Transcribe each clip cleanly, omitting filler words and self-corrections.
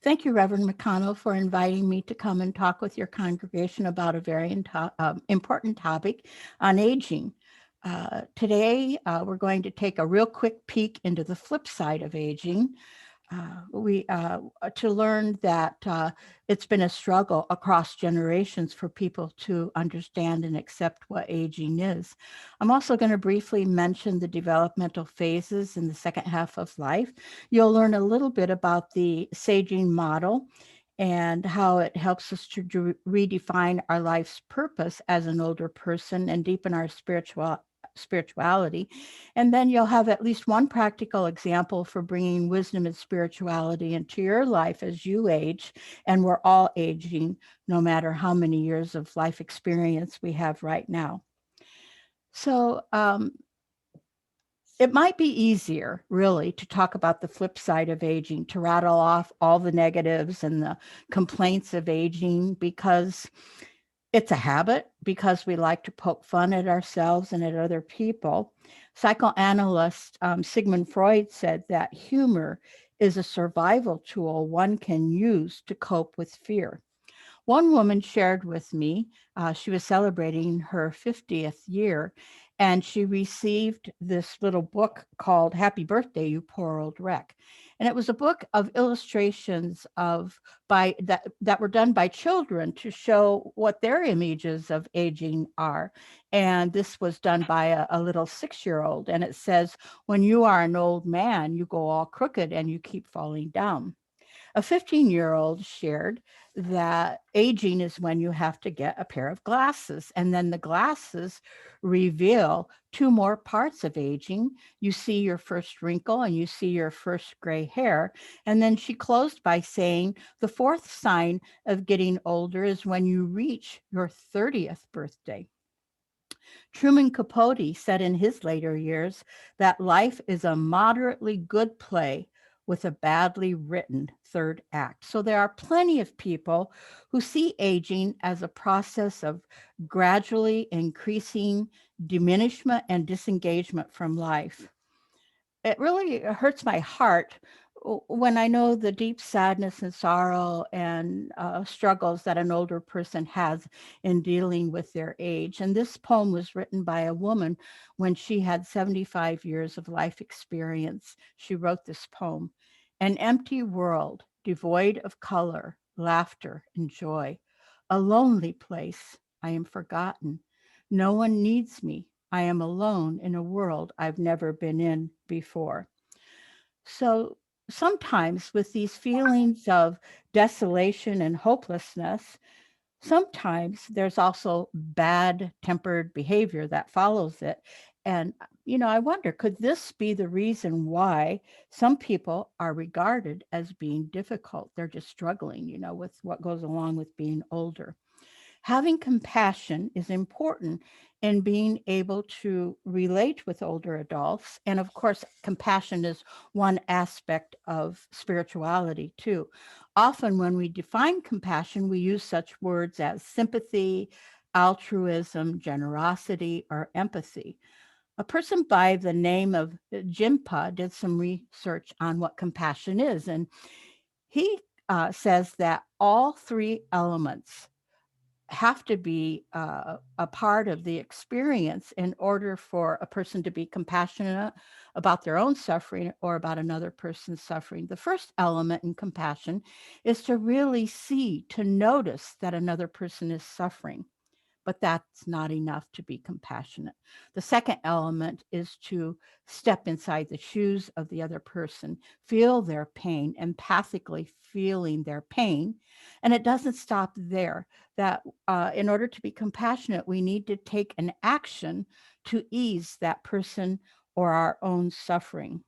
Thank you, Reverend McConnell, for inviting me to come and talk with your congregation about a very important topic on aging. Today, we're going to take a real quick peek into the flip side of aging. We to learn that it's been a struggle across generations for people to understand and accept what aging is. I'm also going to briefly mention the developmental phases in the second half of life. You'll learn a little bit about the saging model and how it helps us to redefine our life's purpose as an older person and deepen our spirituality. And then you'll have at least one practical example for bringing wisdom and spirituality into your life as you age. And we're all aging, no matter how many years of life experience we have right now. So it might be easier, really, to talk about the flip side of aging, to rattle off all the negatives and the complaints of aging, because it's a habit, because we like to poke fun at ourselves and at other people. Psychoanalyst Sigmund Freud said that humor is a survival tool one can use to cope with fear. One woman shared with me, she was celebrating her 50th year, and she received this little book called Happy Birthday, You Poor Old Wreck. And it was a book of illustrations that were done by children to show what their images of aging are. And this was done by a little 6-year-old. And it says, when you are an old man, you go all crooked and you keep falling down. A 15-year-old shared that aging is when you have to get a pair of glasses, and then the glasses reveal two more parts of aging. You see your first wrinkle and you see your first gray hair. And then she closed by saying the fourth sign of getting older is when you reach your 30th birthday. Truman Capote said in his later years that life is a moderately good play with a badly written third act. So there are plenty of people who see aging as a process of gradually increasing diminishment and disengagement from life. It really hurts my heart when I know the deep sadness and sorrow and struggles that an older person has in dealing with their age. And this poem was written by a woman when she had 75 years of life experience. She wrote this poem: an empty world devoid of color, laughter, and joy. A lonely place. I am forgotten. No one needs me. I am alone in a world I've never been in before. So sometimes, with these feelings of desolation and hopelessness, sometimes there's also bad tempered behavior that follows it. And, I wonder, could this be the reason why some people are regarded as being difficult? They're just struggling, with what goes along with being older. Having compassion is important in being able to relate with older adults. And of course, compassion is one aspect of spirituality too. Often when we define compassion, we use such words as sympathy, altruism, generosity, or empathy. A person by the name of Jimpa did some research on what compassion is, and he says that all three elements have to be a part of the experience in order for a person to be compassionate about their own suffering or about another person's suffering. The first element in compassion is to really see, to notice that another person is suffering. But that's not enough to be compassionate. The second element is to step inside the shoes of the other person, feel their pain, empathically feeling their pain. And it doesn't stop there. That in order to be compassionate, we need to take an action to ease that person or our own suffering.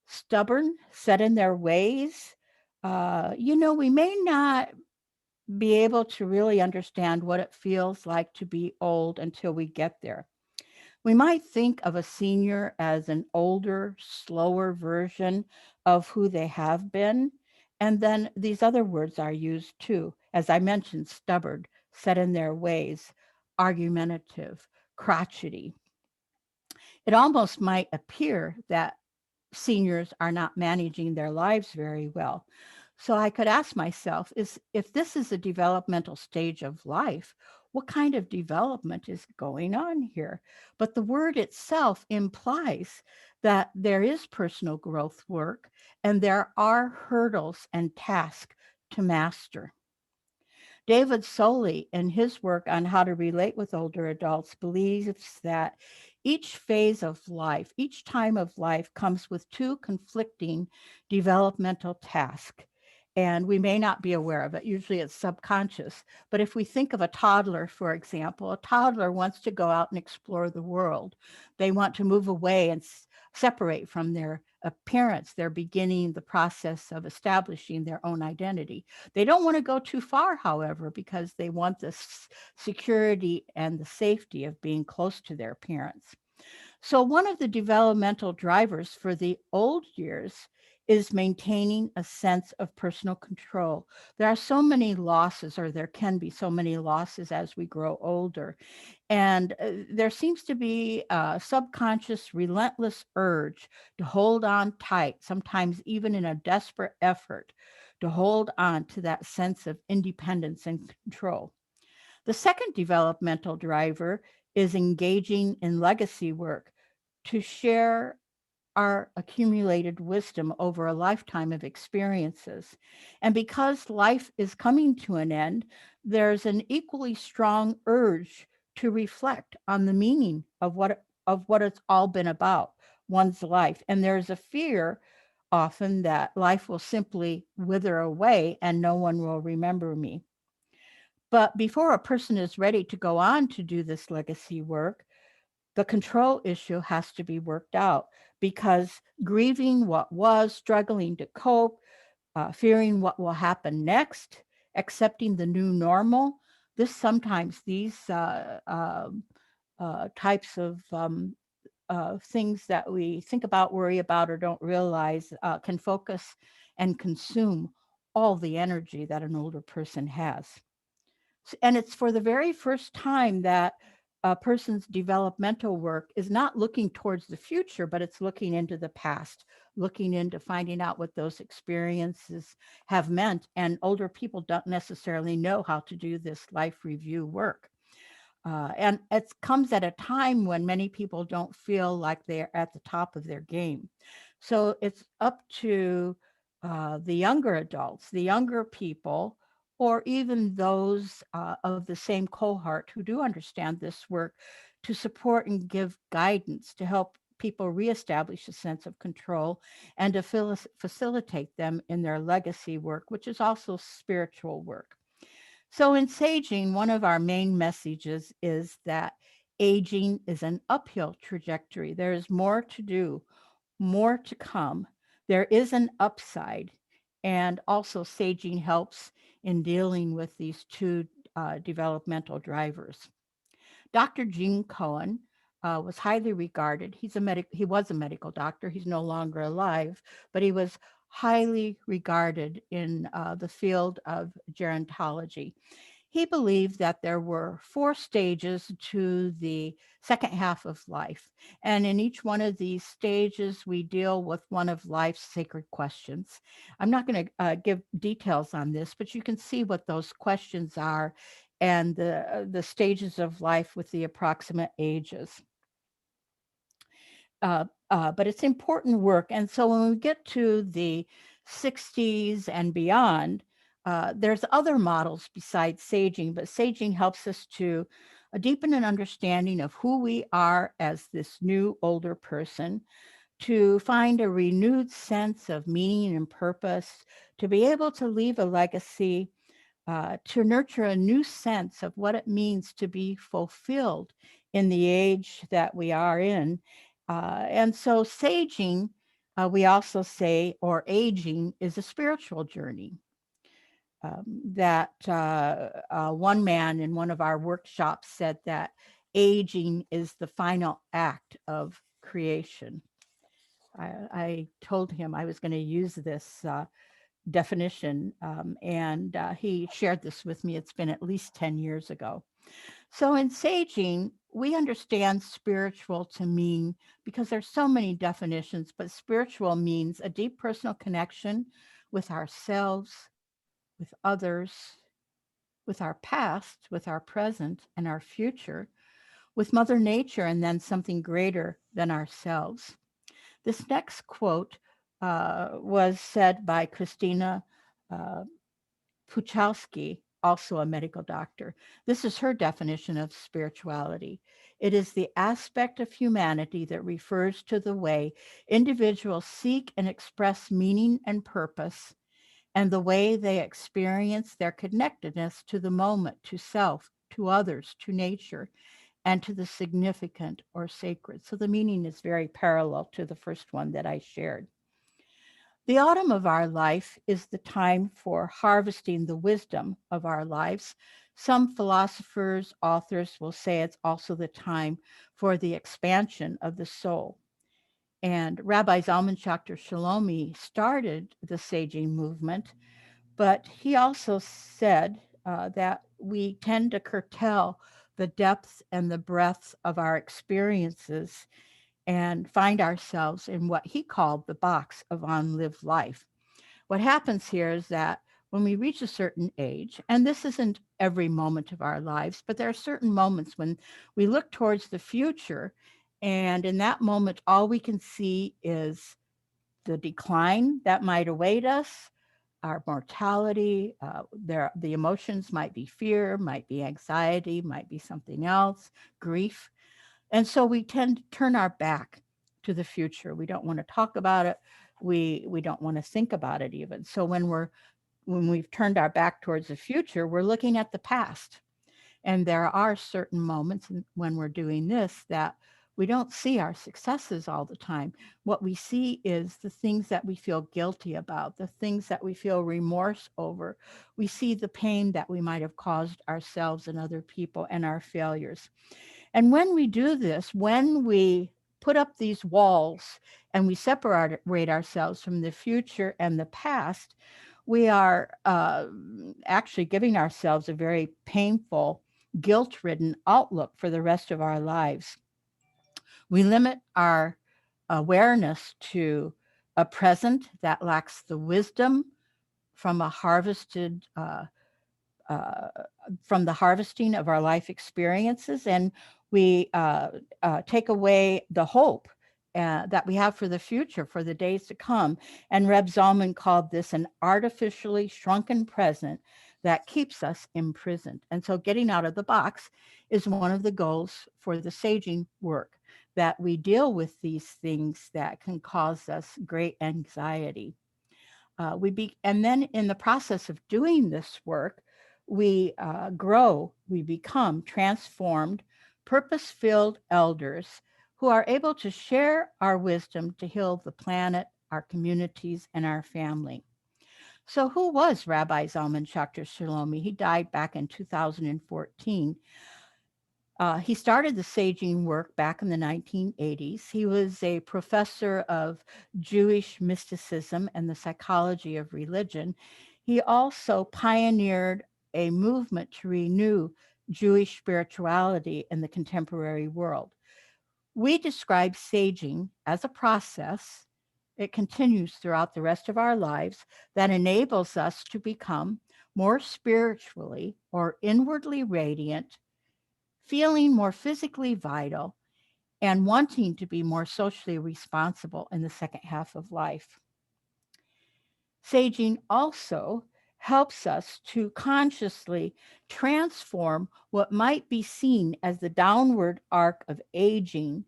Stubborn, set in their ways. We may not be able to really understand what it feels like to be old until we get there. We might think of a senior as an older, slower version of who they have been. And then these other words are used too. As I mentioned, stubborn, set in their ways, argumentative, crotchety. It almost might appear that seniors are not managing their lives very well. So I could ask myself, is if this is a developmental stage of life, what kind of development is going on here? But the word itself implies that there is personal growth work and there are hurdles and tasks to master. David Soley, in his work on how to relate with older adults, believes that each phase of life, each time of life comes with two conflicting developmental tasks. And we may not be aware of it. Usually it's subconscious. But if we think of a toddler, for example, a toddler wants to go out and explore the world. They want to move away and separate from their appearance. They're beginning the process of establishing their own identity. They don't want to go too far, however, because they want the security and the safety of being close to their parents. So, one of the developmental drivers for the old years is maintaining a sense of personal control. There are so many losses, or there can be so many losses as we grow older. And there seems to be a subconscious, relentless urge to hold on tight, sometimes even in a desperate effort to hold on to that sense of independence and control. The second developmental driver is engaging in legacy work to share our accumulated wisdom over a lifetime of experiences. And because life is coming to an end, there's an equally strong urge to reflect on the meaning of what it's all been about, one's life. And there's a fear often that life will simply wither away and no one will remember me. But before a person is ready to go on to do this legacy work, the control issue has to be worked out because grieving what was, struggling to cope, fearing what will happen next, accepting the new normal, these types of things that we think about, worry about, or don't realize can focus and consume all the energy that an older person has. And it's for the very first time that a person's developmental work is not looking towards the future, but it's looking into the past, looking into finding out what those experiences have meant. And older people don't necessarily know how to do this life review work. And it comes at a time when many people don't feel like they're at the top of their game. So it's up to the younger adults, the younger people, or even those of the same cohort who do understand this work to support and give guidance to help people reestablish a sense of control and to facilitate them in their legacy work, which is also spiritual work. So, in saging, one of our main messages is that aging is an uphill trajectory. There is more to do, more to come. There is an upside. And also, saging helps in dealing with these two developmental drivers. Dr. Gene Cohen was highly regarded. He was a medical doctor. He's no longer alive, but he was highly regarded in the field of gerontology. He believed that there were four stages to the second half of life. And in each one of these stages, we deal with one of life's sacred questions. I'm not going to give details on this, but you can see what those questions are and the stages of life with the approximate ages. But it's important work. And so when we get to the 60s and beyond, there's other models besides saging, but saging helps us to deepen an understanding of who we are as this new older person, to find a renewed sense of meaning and purpose, to be able to leave a legacy, to nurture a new sense of what it means to be fulfilled in the age that we are in. And so, saging, we also say, or aging, is a spiritual journey. That one man in one of our workshops said that aging is the final act of creation. I told him I was going to use this definition, and he shared this with me. It's been at least 10 years ago. So in saging, we understand spiritual to mean, because there's so many definitions, but spiritual means a deep personal connection with ourselves, with others, with our past, with our present, and our future, with Mother Nature, and then something greater than ourselves. This next quote was said by Christina uh, Puchalski, also a medical doctor. This is her definition of spirituality. It is the aspect of humanity that refers to the way individuals seek and express meaning and purpose, and the way they experience their connectedness to the moment, to self, to others, to nature, and to the significant or sacred. So the meaning is very parallel to the first one that I shared. The autumn of our life is the time for harvesting the wisdom of our lives. Some philosophers, authors will say it's also the time for the expansion of the soul. And Rabbi Zalman Schachter Shalomi started the saging movement, but he also said that we tend to curtail the depth and the breadth of our experiences and find ourselves in what he called the box of unlived life. What happens here is that when we reach a certain age, and this isn't every moment of our lives, but there are certain moments when we look towards the future, and in that moment, all we can see is the decline that might await us, our mortality. The emotions might be fear, might be anxiety, might be something else, grief. And so we tend to turn our back to the future. We don't want to talk about it. We don't want to think about it even. So when we've turned our back towards the future, we're looking at the past. And there are certain moments when we're doing this that we don't see our successes all the time. What we see is the things that we feel guilty about, the things that we feel remorse over. We see the pain that we might have caused ourselves and other people and our failures. And when we do this, when we put up these walls and we separate ourselves from the future and the past, we are actually giving ourselves a very painful, guilt ridden outlook for the rest of our lives. We limit our awareness to a present that lacks the wisdom from a harvested uh, from the harvesting of our life experiences, and we take away the hope that we have for the future, for the days to come. And Reb Zalman called this an artificially shrunken present that keeps us imprisoned. And so getting out of the box is one of the goals for the saging work, that we deal with these things that can cause us great anxiety. And then in the process of doing this work, we grow, we become transformed, purpose-filled elders who are able to share our wisdom to heal the planet, our communities, and our family. So who was Rabbi Zalman Schachter Shalomi? He died back in 2014. He started the saging work back in the 1980s. He was a professor of Jewish mysticism and the psychology of religion. He also pioneered a movement to renew Jewish spirituality in the contemporary world. We describe saging as a process. It continues throughout the rest of our lives that enables us to become more spiritually or inwardly radiant, feeling more physically vital, and wanting to be more socially responsible in the second half of life. Saging also helps us to consciously transform what might be seen as the downward arc of aging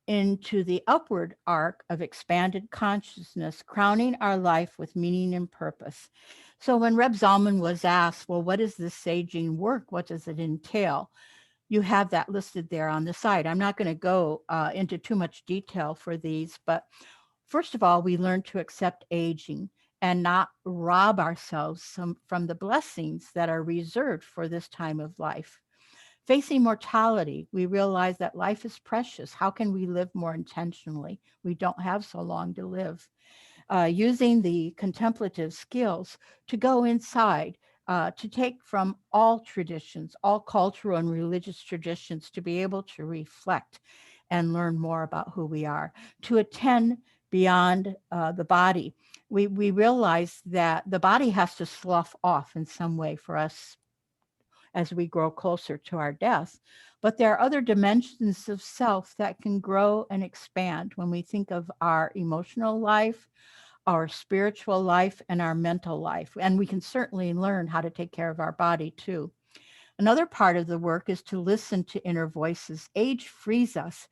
into the upward arc of expanded consciousness, crowning our life with meaning and purpose. So when Reb Zalman was asked, well, what is this saging work? What does it entail? You have that listed there on the side. I'm not going to go into too much detail for these, but first of all, we learn to accept aging and not rob ourselves from the blessings that are reserved for this time of life. Facing mortality, we realize that life is precious. How can we live more intentionally? We don't have so long to live. Using the contemplative skills to go inside, to take from all traditions, all cultural and religious traditions, to be able to reflect and learn more about who we are, to attend beyond the body. we realize that the body has to slough off in some way for us as we grow closer to our death. But there are other dimensions of self that can grow and expand when we think of our emotional life, our spiritual life, and our mental life. And we can certainly learn how to take care of our body too. Another part of the work is to listen to inner voices. Age frees us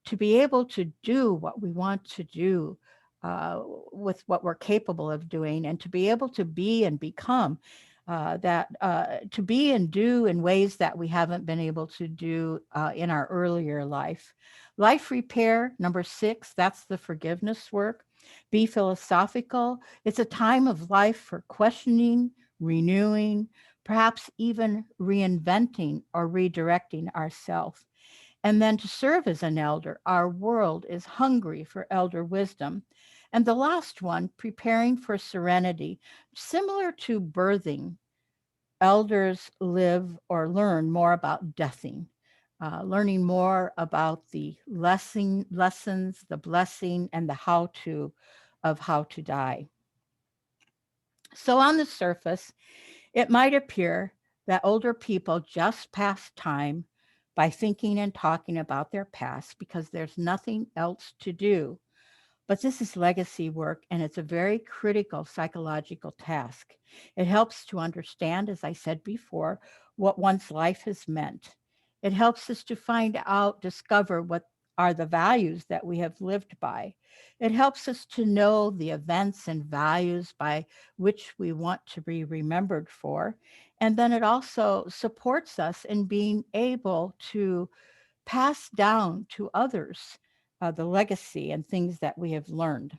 to be able to do what we want to do with what we're capable of doing, and to be able to be and become to be and do in ways that we haven't been able to do in our earlier life. Life repair, number 6, that's the forgiveness work. Be philosophical. It's a time of life for questioning, renewing, perhaps even reinventing or redirecting ourselves. And then to serve as an elder, our world is hungry for elder wisdom. And the last one, preparing for serenity, similar to birthing, elders live or learn more about deathing, learning more about the lessons, the blessing, and the how to of how to die. So on the surface, it might appear that older people just pass time by thinking and talking about their past because there's nothing else to do. But this is legacy work, and it's a very critical psychological task. It helps to understand, as I said before, what one's life has meant. It helps us to find out, discover what are the values that we have lived by. It helps us to know the events and values by which we want to be remembered for. And then it also supports us in being able to pass down to others the legacy and things that we have learned.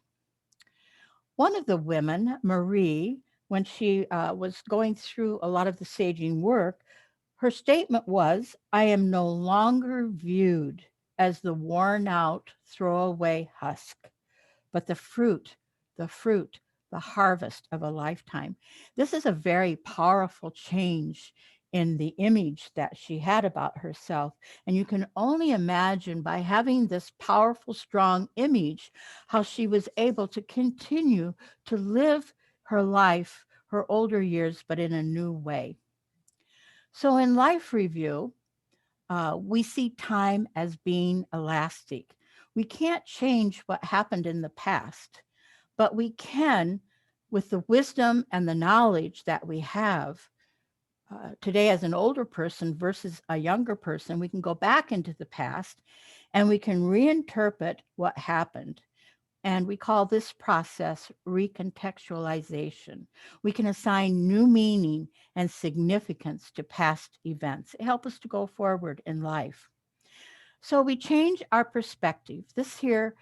One of the women, Marie, when she was going through a lot of the saging work, her statement was, I am no longer viewed as the worn out, throwaway husk, but the fruit, the harvest of a lifetime. This is a very powerful change in the image that she had about herself. And you can only imagine, by having this powerful, strong image, how she was able to continue to live her life, her older years, but in a new way. So in life review, we see time as being elastic. We can't change what happened in the past, but we can, with the wisdom and the knowledge that we have today as an older person versus a younger person, we can go back into the past and we can reinterpret what happened. And we call this process recontextualization. We can assign new meaning and significance to past events. It helps us to go forward in life. So we change our perspective. This here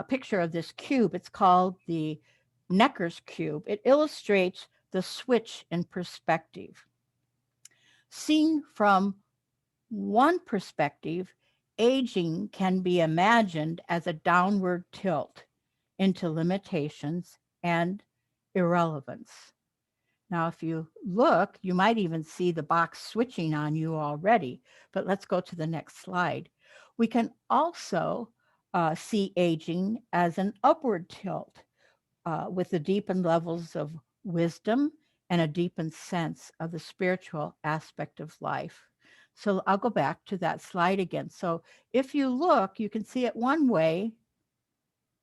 picture of this cube, it's called the Necker's cube. It illustrates the switch in perspective. Seen from one perspective, aging can be imagined as a downward tilt into limitations and irrelevance. Now, if you look, you might even see the box switching on you already, but let's go to the next slide. We can also see aging as an upward tilt with the deepened levels of wisdom and a deepened sense of the spiritual aspect of life. So I'll go back to that slide again. So if you look, you can see it one way,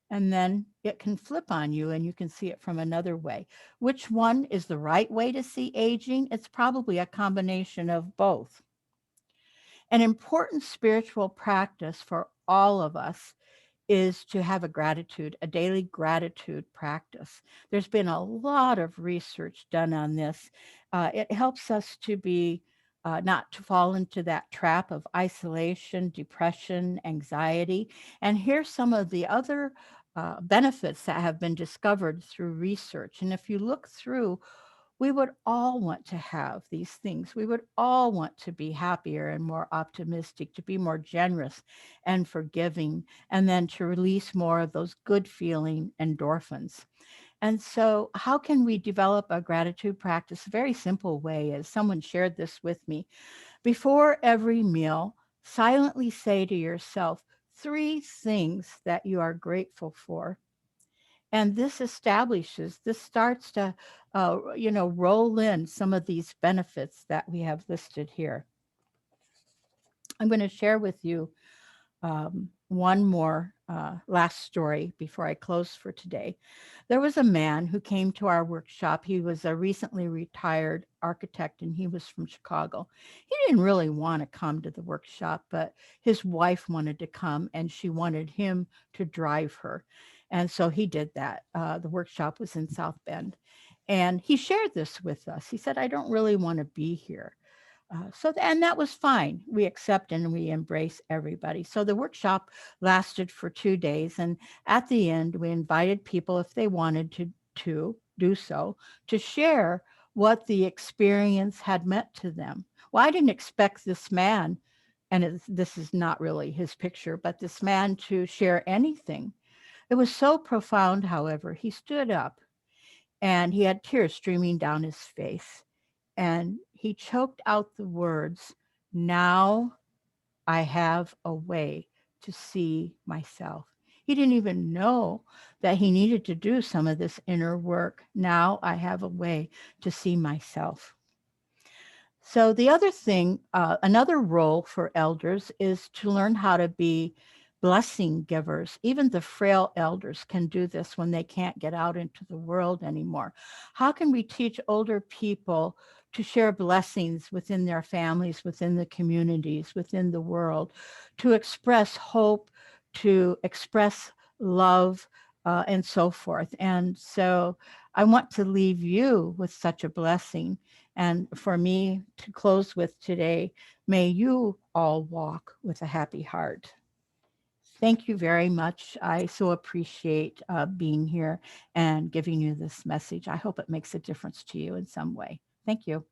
and then it can flip on you and you can see it from another way. Which one is the right way to see aging? It's probably a combination of both. An important spiritual practice for all of us is to have a daily gratitude practice. There's been a lot of research done on this. It helps us to be not to fall into that trap of isolation, depression, anxiety. And here's some of the other benefits that have been discovered through research. And if you look through, we would all want to have these things. We would all want to be happier and more optimistic, to be more generous and forgiving, and then to release more of those good feeling endorphins. And so, how can we develop a gratitude practice? A very simple way is, someone shared this with me. Before every meal, silently say to yourself 3 things that you are grateful for. And this starts to, roll in some of these benefits that we have listed here. I'm going to share with you one more last story before I close for today. There was a man who came to our workshop. He was a recently retired architect and he was from Chicago. He didn't really want to come to the workshop, but his wife wanted to come and she wanted him to drive her. And so he did that. The workshop was in South Bend. And he shared this with us. He said, I don't really want to be here. And that was fine. We accept and we embrace everybody. So the workshop lasted for 2 days. And at the end, we invited people, if they wanted to do so, to share what the experience had meant to them. Well, I didn't expect this man, and this is not really his picture, but this man to share anything. It was so profound, however. He stood up and he had tears streaming down his face and he choked out the words, now I have a way to see myself. He didn't even know that he needed to do some of this inner work. Now I have a way to see myself. So the other thing, another role for elders is to learn how to be blessing givers. Even the frail elders can do this when they can't get out into the world anymore. How can we teach older people to share blessings within their families, within the communities, within the world, to express hope, to express love, and so forth? And so I want to leave you with such a blessing. And for me to close with today, may you all walk with a happy heart. Thank you very much. I so appreciate being here and giving you this message. I hope it makes a difference to you in some way. Thank you.